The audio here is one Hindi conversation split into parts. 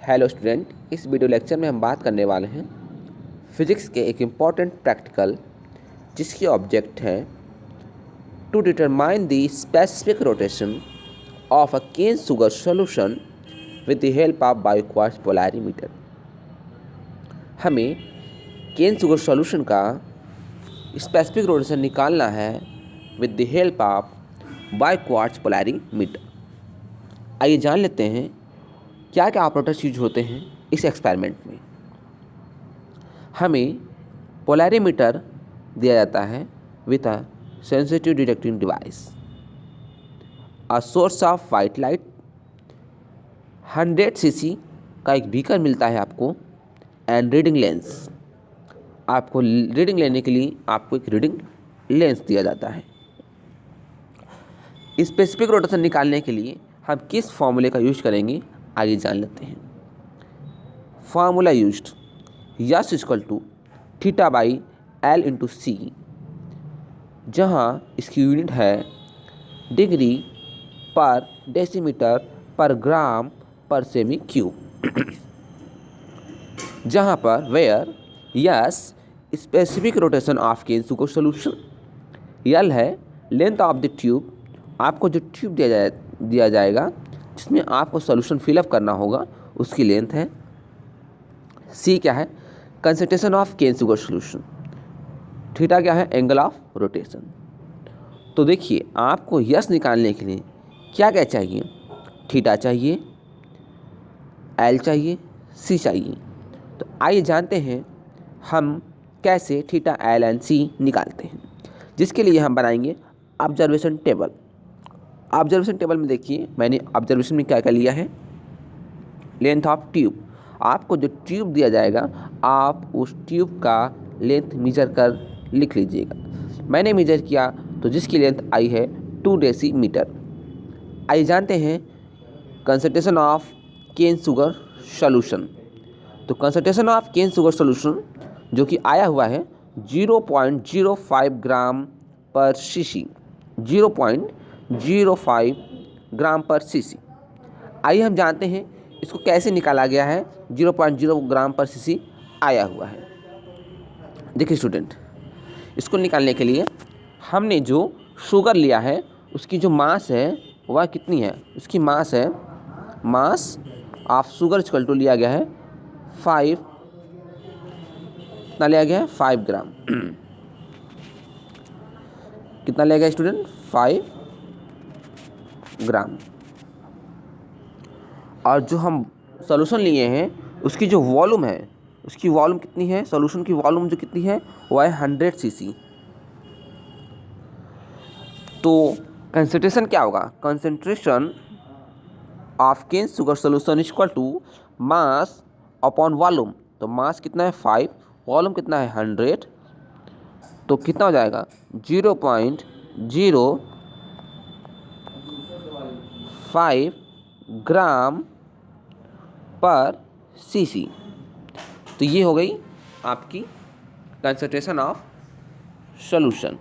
हेलो स्टूडेंट, इस वीडियो लेक्चर में हम बात करने वाले हैं फिजिक्स के एक इम्पॉर्टेंट प्रैक्टिकल जिसकी ऑब्जेक्ट है to determine the specific rotation of a cane sugar solution with the help of biquartz polarimeter. हमें केन शुगर सॉल्यूशन का स्पेसिफिक रोटेशन निकालना है with the help of biquartz polarimeter. आइए जान लेते हैं क्या क्या ऑपरेटर्स यूज होते हैं इस एक्सपेरिमेंट में। हमें पोलैरिमीटर दिया जाता है with a sensitive detecting device, a source of white light, 100 CC का एक बीकर मिलता है आपको, एंड रीडिंग लेंस। आपको रीडिंग लेने के लिए आपको एक रीडिंग लेंस दिया जाता है। स्पेसिफिक रोटेशन निकालने के लिए हम किस फॉर्मूले का यूज करेंगे आइए जान लेते हैं। Formula used, S equal to theta by L into C, जहाँ इसकी यूनिट है डिग्री पर डेसीमीटर पर ग्राम पर सेमी क्यूब, जहाँ पर where S specific rotation of cane sugar solution, L है लेंथ ऑफ द ट्यूब, आपको जो ट्यूब दिया जाएगा जिसमें आपको सॉल्यूशन फिलअप करना होगा उसकी लेंथ है, सी क्या है concentration of cane sugar solution, theta क्या है एंगल ऑफ रोटेशन। तो देखिए आपको यस निकालने के लिए क्या क्या चाहिए, थीटा चाहिए, एल चाहिए, सी चाहिए। तो आइए जानते हैं हम कैसे थीटा एल एंड सी निकालते हैं, जिसके लिए हम बनाएंगे ऑब्जर्वेशन टेबल। ऑब्जर्वेशन टेबल में देखिए मैंने ऑब्जर्वेशन में क्या क्या लिया है, लेंथ ऑफ ट्यूब, आपको जो ट्यूब दिया जाएगा आप उस ट्यूब का लेंथ मेजर कर लिख लीजिएगा। मैंने मेजर किया तो जिसकी लेंथ आई है 2 डेसीमीटर। आइए जानते हैं concentration of cane sugar solution. तो concentration of cane sugar solution जो कि आया हुआ है 0.05 ग्राम पर सीसी, 0.05 ग्राम पर सीसी। आइए हम जानते हैं इसको कैसे निकाला गया है, 0.0 ग्राम पर सीसी आया हुआ है। देखिए स्टूडेंट, इसको निकालने के लिए हमने जो शुगर लिया है उसकी जो मास है वह कितनी है, उसकी मास है, mass of sugar equal to लिया गया है 5, कितना लिया गया है 5 ग्राम कितना लिया गया स्टूडेंट 5 ग्राम। और जो हम सॉल्यूशन लिए हैं उसकी जो वॉल्यूम है, उसकी वॉल्यूम कितनी है, सॉल्यूशन की वॉल्यूम जो कितनी है वो है 100 सीसी। तो कंसंट्रेशन क्या होगा, concentration of cane sugar solution equal to mass upon volume. तो मास कितना है 5, वॉल्यूम कितना है 100, तो कितना हो जाएगा 0.05 ग्राम पर सीसी। तो ये हो गई आपकी कंसंट्रेशन ऑफ सॉल्यूशन।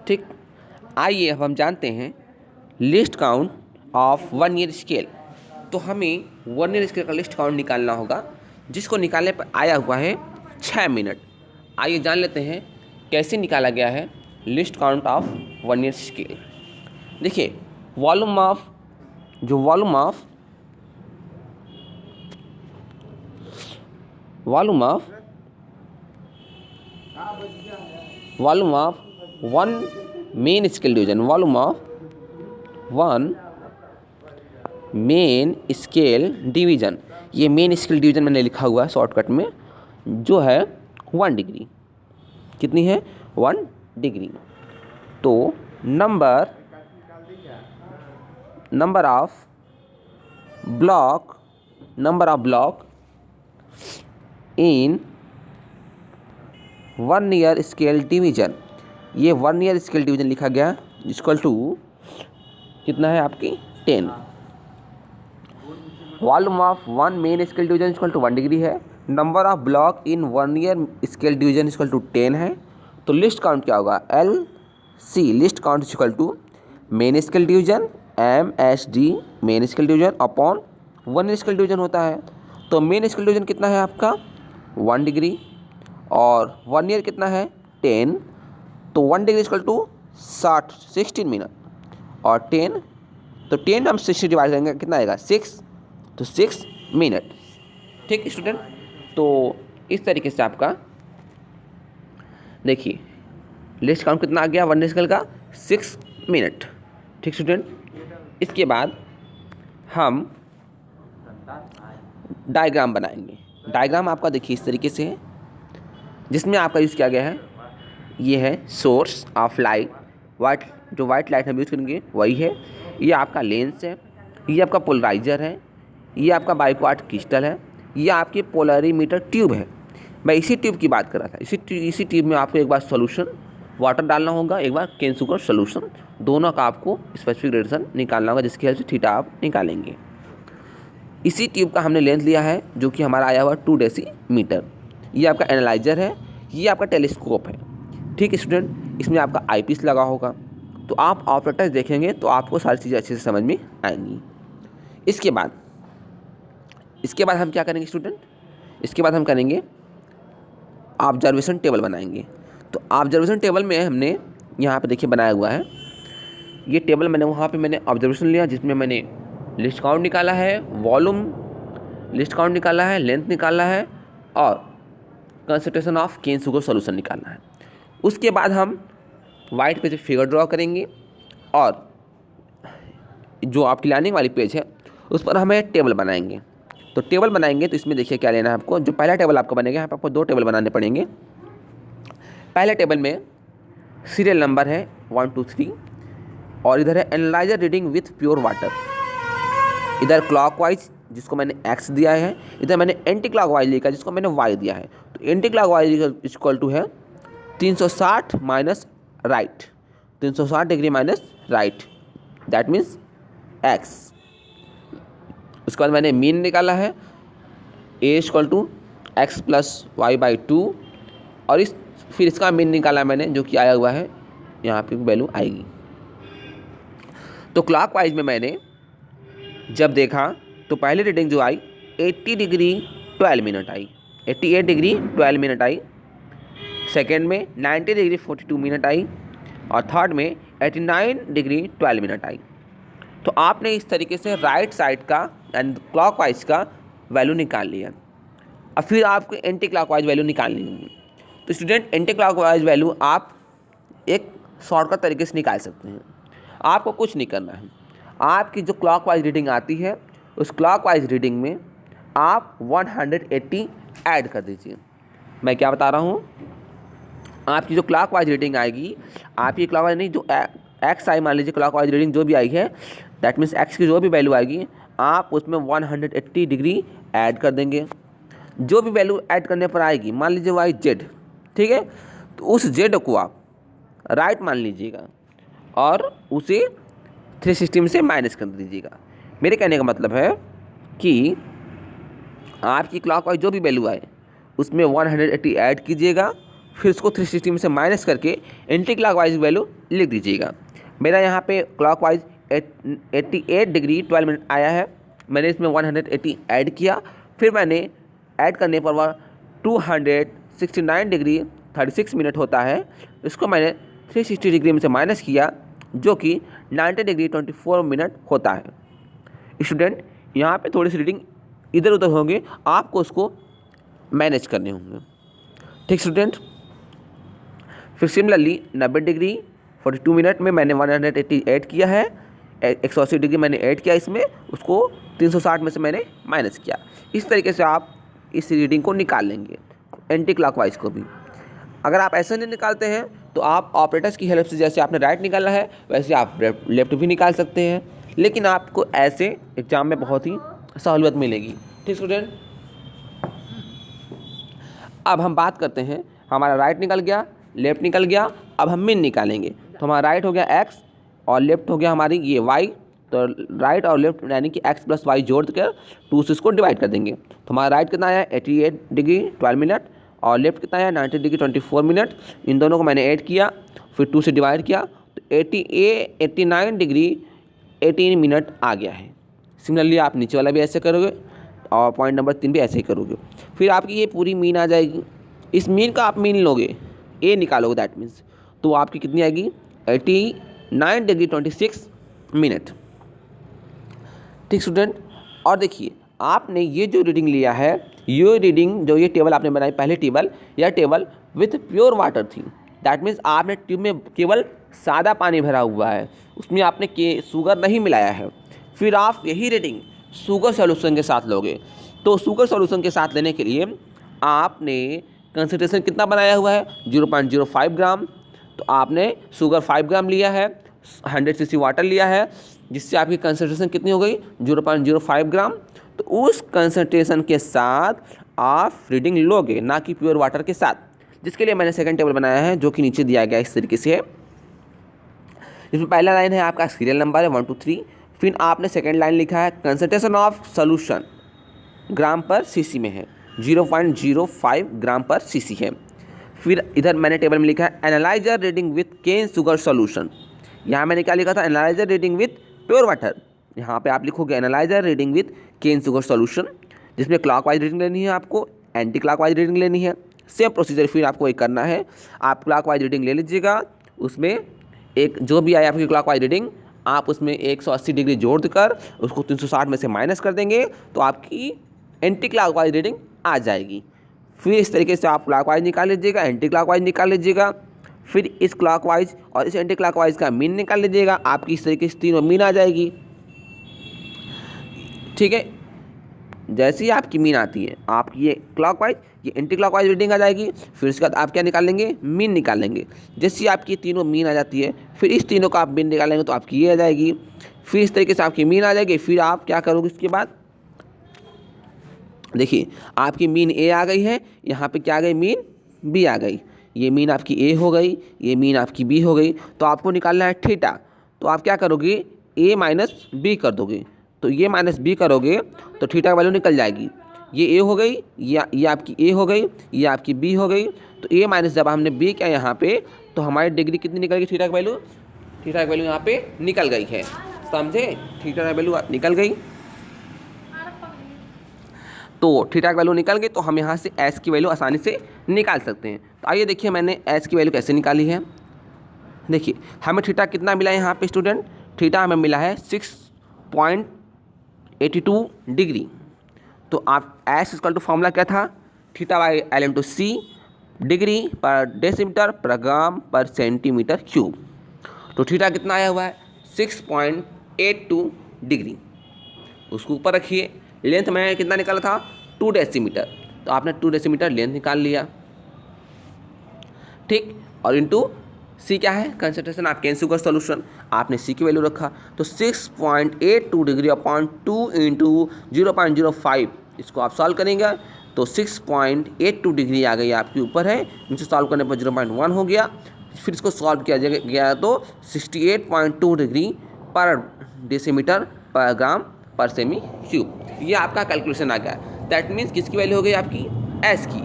ठीक, आइए अब हम जानते हैं list count of 1 year scale. तो हमें 1 ईयर स्केल का लिस्ट काउंट निकालना होगा, जिसको निकालने पर आया हुआ है 6 मिनट। आइए जान लेते हैं कैसे निकाला गया है least count of 1 year scale. देखिए volume of volume of 1 main scale division, volume of 1 main scale division, ये मेन स्केल डिवीजन मैंने लिखा हुआ है शॉर्टकट में, जो है 1 डिग्री। कितनी है 1 डिग्री। तो number of block in 1 year scale division, ये 1 ईयर स्केल डिवीजन लिखा गया इक्वल टू कितना है आपकी 10। Volume of 1 main scale division equal to 1 degree है, number of block in 1 year scale division equal to 10 है। तो लिस्ट काउंट क्या होगा, L C least count equal to main scale division MSD main scale division upon 1 scale division होता है। तो मेन स्केल डिवीजन कितना है आपका 1 डिग्री और 1 ईयर कितना है 10। तो 1 डिग्री इक्वल टू 16 मिनट और 10, तो 10 हम 60 डिवाइड करेंगे कितना आएगा 6, तो 6 मिनट। ठीक स्टूडेंट, तो इस तरीके से आपका देखिए लिस्ट काउंट कितना आ गया 1 स्केल का 6 मिनट। ठीक स्टूडेंट, इसके बाद हम डायग्राम बनाएंगे। डायग्राम आपका देखिए इस तरीके से है, जिसमें आपका यूज़ किया गया है ये है सोर्स ऑफ लाइट, जो वाइट लाइट हम यूज़ करेंगे वही है। ये आपका लेंस है, ये आपका पोलराइजर है, ये आपका बाइक्वार्ट क्रिस्टल है, ये आपकी पोलरीमीटर ट्यूब है। मैं इसी ट्यूब की बात कर रहा था। इसी ट्यूब में आपको एक बार सॉल्यूशन वाटर डालना होगा, एक बार केनसुकर सॉल्यूशन, दोनों का आपको स्पेसिफिक रेडिएशन निकालना होगा, जिसकी हेल्प से थीटा आप निकालेंगे। इसी ट्यूब का हमने लेंथ लिया है जो कि हमारा आया हुआ 2 डेसीमीटर। ये आपका एनालाइजर है, ये आपका टेलीस्कोप है। ठीक स्टूडेंट, इसमें आपका आईपीस लगा होगा, तो आप ऑपरेटर्स देखेंगे तो आपको सारी चीज़ें अच्छे से समझ में आएंगी। इसके बाद हम क्या करेंगे स्टूडेंट, इसके बाद हम करेंगे ऑब्जर्वेशन टेबल बनाएंगे। तो ऑब्जर्वेशन टेबल में हमने यहाँ पे देखिए बनाया हुआ है ये टेबल। मैंने वहाँ पे मैंने ऑब्जर्वेशन लिया, जिसमें मैंने लिस्ट काउंट निकाला है, वॉल्यूम लिस्ट काउंट निकाला है, लेंथ निकाला है और कंसंट्रेशन ऑफ केनसुकर सॉल्यूशन निकालना है। उसके बाद हम वाइट पे फिगर ड्रॉ करेंगे और जो आपकी लाइनिंग वाली पेज है उस पर हमें टेबल बनाएंगे। तो टेबल बनाएंगे तो इसमें देखिए क्या लेना है आपको। जो पहला टेबल आपका बनेगा, यहाँ पर आपको 2 टेबल बनाने पड़ेंगे। पहले टेबल में सीरियल नंबर है 1 2 3 और इधर है analyser reading with pure water. इधर क्लॉकवाइज जिसको मैंने x दिया है, इधर मैंने एंटी क्लॉकवाइज लिखा जिसको मैंने y दिया है। तो एंटी क्लॉकवाइज इक्वल टू है 360 minus right, 360 degree minus right, that means x। उसके बाद मैंने मीन निकाला है a equal to x plus Y by 2 और फिर इसका मीन निकाला मैंने जो कि आया हुआ है, यहाँ पे वैल्यू आएगी। तो क्लॉकवाइज में मैंने जब देखा तो पहली रीडिंग जो आई 80 degree 12 minute I, 88 degree 12 minute I. Second में 90 डिग्री 42 मिनट आई और थर्ड में 89 डिग्री 12 मिनट आई। तो आपने इस तरीके से राइट साइड का एंड क्लॉकवाइज का वैल्यू निकाल लिया। अब फिर आपको एंटी क्लॉकवाइज वैल्यू निकालनी होगी। तो स्टूडेंट एंटी क्लॉकवाइज वैल्यू आप एक शॉर्टकट तरीके से निकाल सकते हैं। आपको कुछ नहीं करना है, आपकी जो क्लॉकवाइज रीडिंग आती है उस क्लॉकवाइज रीडिंग में आप 180 ऐड कर दीजिए। मैं क्या बता रहा हूँ, आपकी जो क्लॉकवाइज रीडिंग आएगी, आपकी क्लॉकवाइज नहीं जो एक्स आई मान लीजिए क्लॉकवाइज रीडिंग जो भी आई है, दैट मीन्स एक्स की जो भी वैल्यू आएगी आप उसमें 180 डिग्री ऐड कर देंगे। जो भी वैल्यू ऐड करने पर आएगी, मान लीजिए वाई जेड, ठीक है, तो उस जेड को आप राइट मान लीजिएगा और उसे 360 में से माइनस कर दीजिएगा। मेरे कहने का मतलब है कि आपकी क्लॉकवाइज जो भी वैल्यू आए उसमें 180 ऐड कीजिएगा, फिर उसको 360 में से माइनस करके एंटी क्लॉकवाइज वैल्यू लिख दीजिएगा। मेरा यहाँ पे क्लॉकवाइज 88 डिग्री 12 मिनट आया है, मैंने इसमें 180 ऐड किया, फिर मैंने ऐड करने पर वह 269 डिग्री 36 मिनट होता है, इसको मैंने 360 डिग्री में से माइनस किया जो कि 90 डिग्री 24 मिनट होता है। स्टूडेंट यहाँ पे थोड़ी सी रीडिंग इधर उधर होंगे, आपको उसको मैनेज करने होंगे। ठीक स्टूडेंट, फिर सिमिलरली 90 डिग्री 42 मिनट में मैंने 180 ऐड किया है, 180 डिग्री मैंने ऐड किया इसमें, उसको 360 में से मैंने माइनस किया। इस तरीके से आप इस रीडिंग को निकाल लेंगे, एंटी क्लॉकवाइज को भी। अगर आप ऐसे नहीं निकालते हैं तो आप ऑपरेटर्स की हेल्प से, जैसे आपने राइट निकाला है वैसे आप लेफ्ट भी निकाल सकते हैं, लेकिन आपको ऐसे एग्जाम में बहुत ही सहूलियत मिलेगी। ठीक स्टूडेंट, अब हम बात करते हैं, हमारा राइट निकल गया, लेफ्ट निकल गया, अब हम मीन निकालेंगे। तो हमारा राइट हो गया एक्स और लेफ्ट हो गया हमारी ये वाई। तो राइट और लेफ्ट यानी कि एक्स प्लस वाई जोड़ कर 2 से इसको डिवाइड कर देंगे। तो हमारा राइट कितना आया 88 डिग्री 12 मिनट और लेफ्ट कितना आया 90 डिग्री 24 मिनट। इन दोनों को मैंने ऐड किया, फिर 2 से डिवाइड किया, तो 89 डिग्री 18 मिनट आ गया है। सिमिलरली आप नीचे वाला भी ऐसे करोगे और पॉइंट नंबर 3 भी ऐसे ही करोगे। फिर आपकी ये पूरी मीन आ जाएगी। इस मीन का आप मीन लोगे, ए निकालोगे, दैट मीन्स तो आपकी कितनी आएगी 89 डिग्री 26 मिनट। ठीक स्टूडेंट, और देखिए आपने ये जो रीडिंग लिया है, ये रीडिंग जो ये टेबल आपने बनाई पहले टेबल, यह टेबल विथ प्योर वाटर थी। दैट मीन्स आपने ट्यूब में केवल सादा पानी भरा हुआ है, उसमें आपने शुगर नहीं मिलाया है। फिर आप यही रीडिंग शुगर सॉल्यूशन के साथ लोगे, तो शुगर सॉल्यूशन के साथ लेने के लिए आपने कंसंट्रेशन कितना बनाया हुआ है 0.05 ग्राम, तो आपने शुगर 5 ग्राम लिया है, 100 cc वाटर लिया है, जिससे आपकी कंसंट्रेशन कितनी हो गई 0.05 ग्राम। तो उस कंसंट्रेशन के साथ आप रीडिंग लोगे, ना कि प्योर वाटर के साथ, जिसके लिए मैंने सेकंड टेबल बनाया है जो कि नीचे दिया गया इस तरीके से है। इसमें पहला लाइन है आपका सीरियल नंबर है 1 2 3, फिर आपने सेकंड लाइन लिखा है कंसंट्रेशन ऑफ सोल्यूशन ग्राम पर सीसी में है, 0.05 ग्राम पर सीसी है। फिर इधर मैंने टेबल में लिखा है analyser reading with cane sugar solution, यहाँ मैंने क्या लिखा था analyser reading with pure water, यहाँ पे आप लिखोगे analyser reading with cane sugar solution, जिसमें क्लॉकवाइज रीडिंग लेनी है, आपको एंटी क्लॉकवाइज रीडिंग लेनी है। सेम प्रोसीजर फिर आपको वही करना है, आप क्लॉकवाइज रीडिंग ले लीजिएगा, उसमें एक जो भी आए आपकी क्लॉकवाइज रीडिंग आप उसमें 180 डिग्री जोड़ कर उसको 360 में से माइनस कर देंगे तो आपकी एंटी क्लॉकवाइज रीडिंग आ जाएगी। फिर इस तरीके से आप क्लॉकवाइज निकाल लीजिएगा, एंटी क्लॉकवाइज निकाल लीजिएगा, फिर इस क्लॉकवाइज और इस एंटी क्लॉकवाइज का मीन निकाल लीजिएगा, आपकी इस तरीके से तीनों मीन आ जाएगी। ठीक है, जैसे ही आपकी मीन आती है आपकी ये क्लॉकवाइज ये एंटी क्लॉकवाइज रीडिंग आ जाएगी, फिर उसके बाद आप क्या निकाल लेंगे मीन निकाल लेंगे। जैसे ही आपकी तीनों मीन आ जाती है फिर इस तीनों का आप मीन निकालेंगे तो आपकी ये आ जाएगी। फिर इस तरीके से आपकी मीन आ जाएगी, फिर आप क्या करोगे इसके बाद देखिए आपकी मीन ए आ गई है, यहाँ पे क्या आ गई मीन बी आ गई, ये मीन आपकी ए हो गई, ये मीन आपकी बी हो गई। तो आपको निकालना है थीटा, तो आप क्या करोगे ए माइनस बी कर दोगे, तो ये माइनस बी करोगे तो थीटा की वैल्यू निकल जाएगी, ये ए हो गई, ये आपकी ए हो गई, ये आपकी बी हो गई। तो ए माइनस जब हमने बी किया यहाँ पे तो हमारी डिग्री कितनी निकल गई थीटा की वैल्यू, थीटा की वैल्यू यहाँ पे निकल गई है, समझे, थीटा की वैल्यू निकल गई। तो थीटा की वैल्यू निकल गई तो हम यहाँ से एस की वैल्यू आसानी से निकाल सकते हैं। तो आइए देखिए मैंने एस की वैल्यू कैसे निकाली है। देखिए हमें थीटा कितना मिला है यहाँ पे स्टूडेंट, थीटा हमें मिला है 6.82 डिग्री। तो आप एस इक्वल टू फॉर्मूला क्या था theta by L into C, degree पर डेसीमीटर पर ग्राम पर सेंटीमीटर क्यूब। तो थीटा कितना आया हुआ है 6.82 डिग्री, उसको ऊपर रखिए। लेंथ में कितना निकाला था 2 डेसीमीटर, तो आपने 2 डेसीमीटर लेंथ निकाल लिया, ठीक। और इंटू सी क्या है concentration of cane sugar solution, आपने सी की वैल्यू रखा, तो 6.82 डिग्री अपॉन 2 इंटू 0.05, इसको आप सॉल्व करेंगे तो 6.82 डिग्री आ गई आपके ऊपर है, इनसे सॉल्व करने पर 0.1 हो गया। फिर इसको सॉल्व किया गया तो 68.2 डिग्री पर डेसीमीटर पर ग्राम पर सेमी क्यूब, ये आपका कैलकुलेशन आ गया। दैट मीन्स किसकी वैल्यू हो गई आपकी एस की,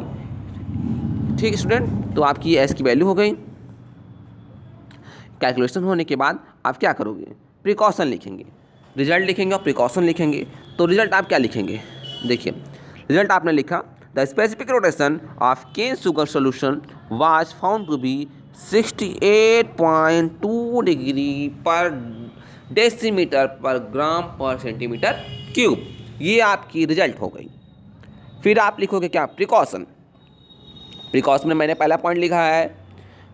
ठीक स्टूडेंट। तो आपकी एस की वैल्यू हो गई। कैलकुलेशन होने के बाद आप क्या करोगे प्रिकॉशन लिखेंगे, रिजल्ट लिखेंगे और प्रिकॉशन लिखेंगे। तो रिजल्ट आप क्या लिखेंगे, देखिए रिजल्ट आपने लिखा the specific rotation of cane sugar solution was found to be 68.2 degree पर डेसीमीटर पर ग्राम पर सेंटीमीटर क्यूब, ये आपकी रिजल्ट हो गई। फिर आप लिखोगे क्या प्रिकॉशन, प्रिकॉशन में मैंने पहला पॉइंट लिखा है,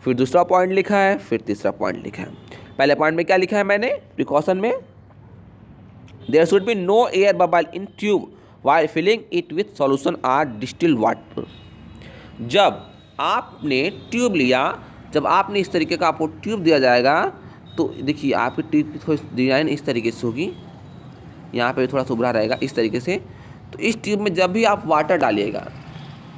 फिर दूसरा पॉइंट लिखा है, फिर तीसरा पॉइंट लिखा है। पहले पॉइंट में क्या लिखा है मैंने प्रिकॉशन में there should be no air bubble in tube while filling it with solution or distilled water. जब आपने ट्यूब लिया, जब आपने इस तरीके का आपको ट्यूब दिया जाएगा तो देखिए आपकी ट्यूब की थोड़ी डिज़ाइन इस तरीके से होगी, यहाँ पे थोड़ा सा उभरा रहेगा इस तरीके से। तो इस ट्यूब में जब भी आप वाटर डालिएगा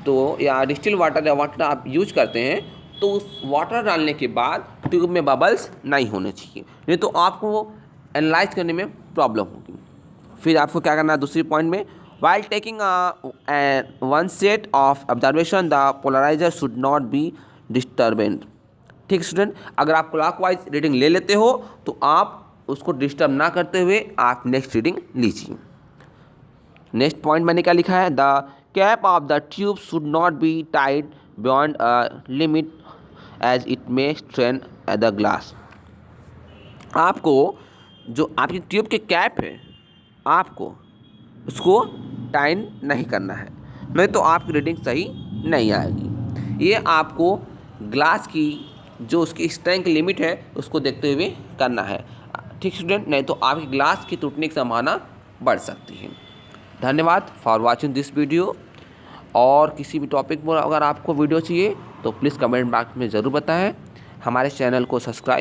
तो या डिस्टिल वाटर या वाटर आप यूज करते हैं तो उस वाटर डालने के बाद ट्यूब में बबल्स नहीं होने चाहिए, नहीं तो आपको एनालाइज करने में प्रॉब्लम होगी। फिर आपको क्या करना है दूसरी पॉइंट में while taking one set of observation the polarizer should not be disturbed। ठीक स्टूडेंट, अगर आप क्लॉकवाइज रीडिंग ले लेते हो तो आप उसको डिस्टर्ब ना करते हुए आप नेक्स्ट रीडिंग लीजिए। नेक्स्ट पॉइंट मैंने क्या लिखा है, the cap of the tube should not be tied beyond a limit as it may strain the glass. आपको जो आपकी ट्यूब के कैप है आपको उसको टाइट नहीं करना है, नहीं तो आपकी रीडिंग सही नहीं आएगी। ये आपको ग्लास की जो उसकी स्ट्रेंथ लिमिट है उसको देखते हुए करना है, ठीक स्टूडेंट, नहीं तो आपकी ग्लास की टूटने की संभावना बढ़ सकती है। धन्यवाद फॉर वॉचिंग दिस वीडियो। और किसी भी टॉपिक पर अगर आपको वीडियो चाहिए तो प्लीज़ कमेंट बॉक्स में ज़रूर बताएं। हमारे चैनल को सब्सक्राइब